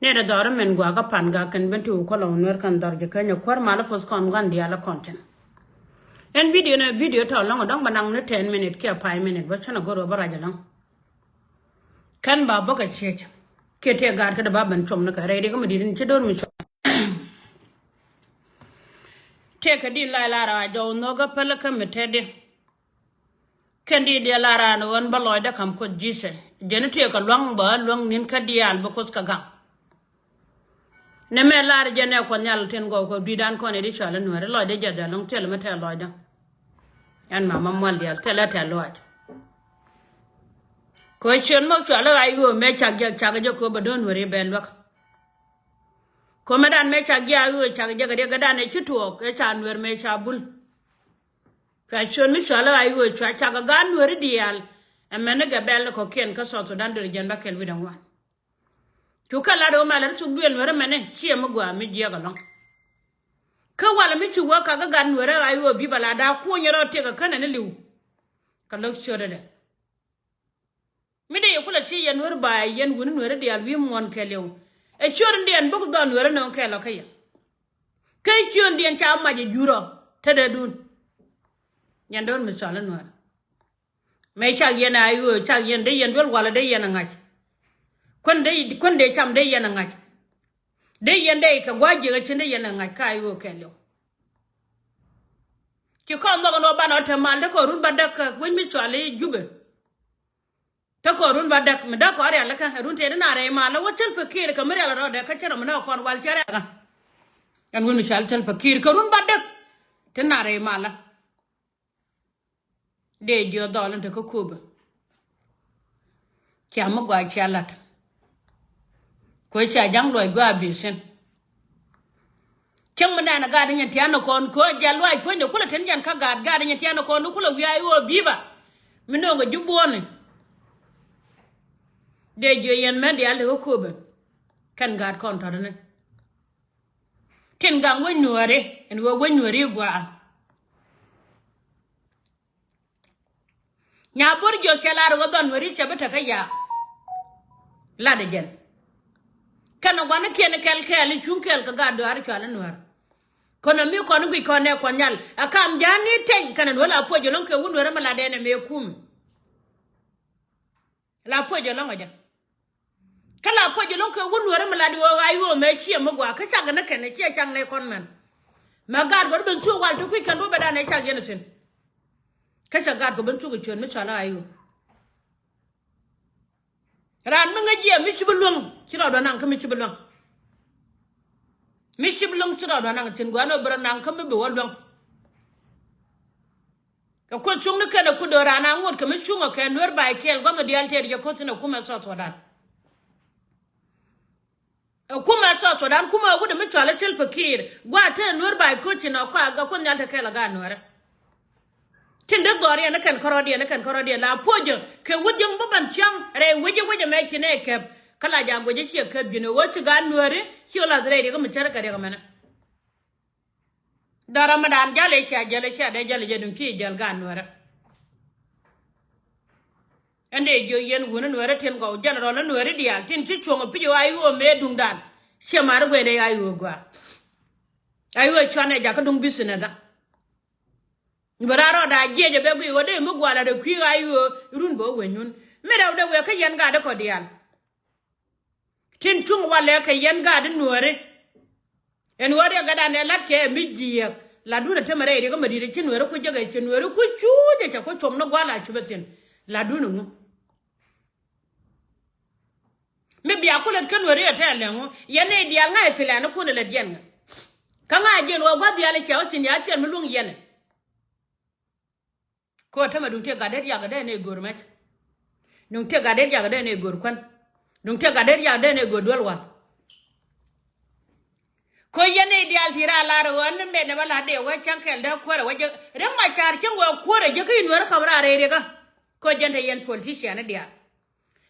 ne da dara men gwa ga pan ga kan bentu ko la onwer kan dar je kan kwar mala pos kon gan dia la content en video na video ta long dong banang ne 10 minute ke 5 minute ba chana goro bara jalang kan ba boka cheche ke te gar ka da ba ban chom na ka re ga madin che don mi te ka din la ra do no ga pala ka metede kandi dia la ra no on ba loy da kam ko jise jene te ka long ba long nin ka dial ba kos ka ga ne me lar jene ko nyal ten go ko bidan ko ne di chala no re loy de jada long tel ma tel loy da an mama mal dial tel tel loy ko chen mo chala ai go me chag ko ba don wore ben wak ko medan me chag ya go chag ga ga dan e chitu ke chan wer me chabul ka chen mi chala ai go chag ga wore dial amene ga bel ko ken ka so to dan der janda kel bidan wa to kala do malar su biel wore mene chi mo gwa mi je ga long ka wala mi chu wa ka ga gan wore ai go bi bala da ko nyaro te ga kana ne liu ka lo chore de mi de kula chi yen wore ba yen gun wore dial wi mon kelew e chore ndien bu don wore no kelo kaya kai chore ndien cha ma je juro te de dun nyan don mi chala no me cha yen ai go cha yen de yen wel wala de yen ngach kon de cham de yen ngach de yen de ka gwaje ga chin de yen ngach kai go kelo ki ko no ba no te mal de ko run ba de ka wen mi chale jube ta ko run ba de mi da ko ari ala ka run te na re ma la wachal fakir ka mi ala ro de ka chara mo kon wal chara ga an wen mi chal chal fakir ka run ba de te na re ma la de jo dolan te ko kuba kya mo gwa chalat ko cha jang loy gwa bi sen ken mun na ga dan tiano kon ko jalwai ko ne kula tan jan ka ga dan tiano kon kula wi ayo biba mino ga jubone de jo yen men de ale ko be kan ga kon to ne ken ga wonore en wo wonore gwa nya bor jo chalar go don wori chabata ka ya la de jen kana wana kene kel chunkel ka ga do ar chala nuar kono mi kono gi kone ko nyal akam jani ten kana wala pojo lon ke wunwere mala de ne me kum la pojo lon ga kala pojo lon ke wunwere mala de o ayo me chie mo gwa ka chaga na kene chie chang ne kon man ma ga go ben chu wal to ku kan do beda ne chag yen sin ka chaga go ben chu go chon me chala ayo ran nga je mi chibulung chiro do nan ka mi chibulung chiro do nan tin gwa no bra nan ka mi be wolong ka ko chung ne ka da ku do rana ngot ka mi chunga ka nwer ba kel go ma dial ter je ko tin ku ma so to dan kuma so dan kuma gudu mi chale tel fakir gwa te nwer ba ko tin ko ga ko nyal ta kala ga nwer kin da gori na kan korodi la pojo ke wujum baban chang re wuje me kine ke kala ja goje chi ke bino wotu ga nuore chi la dre ga mutara ka ga mana da ramadan jale sha de jale je dum chi jal ga nuore ande jo yen wona nuore ten go jal ro la nuore dial tin chi chongo pijo ayo me dum dan che mar go de ayo gwa ayo chwane ja ka dum bisina da bararo da jeje be gu wode mu gwala de kwi ayo run bo wenyun me daw de we ka yen ga de ko dial tin chung wale ka yen ga de nuore en wode ga da ne lat ke mi jiye la duna te mare de ga mari de kin nuore ku jaga kin nuore ku chuje cha ko chom no gwala chubetin la duna mu me biya ko len kan nuore ta lengo yene dial ngai pila no ko de la dial ka nga jen wo gwa dial cha o tin ya chen mu lung yene ko tama dun te gader ya gade ne gormet dun te gader ya gade ne gorkwan dun te gader ya gade ne godwalwan ko yene dial tira la ro won me ne bala de wa chankel da ko ra waje ran ma char kin go ko ra je kin war khabra re ga ko jende yen politician dia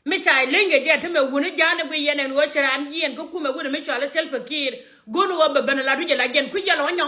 mi chai lenge je tame wuni jane go yene wo chara an yen ko kuma go mi chala sel fakir gonu wa babana la duje la gen ku jala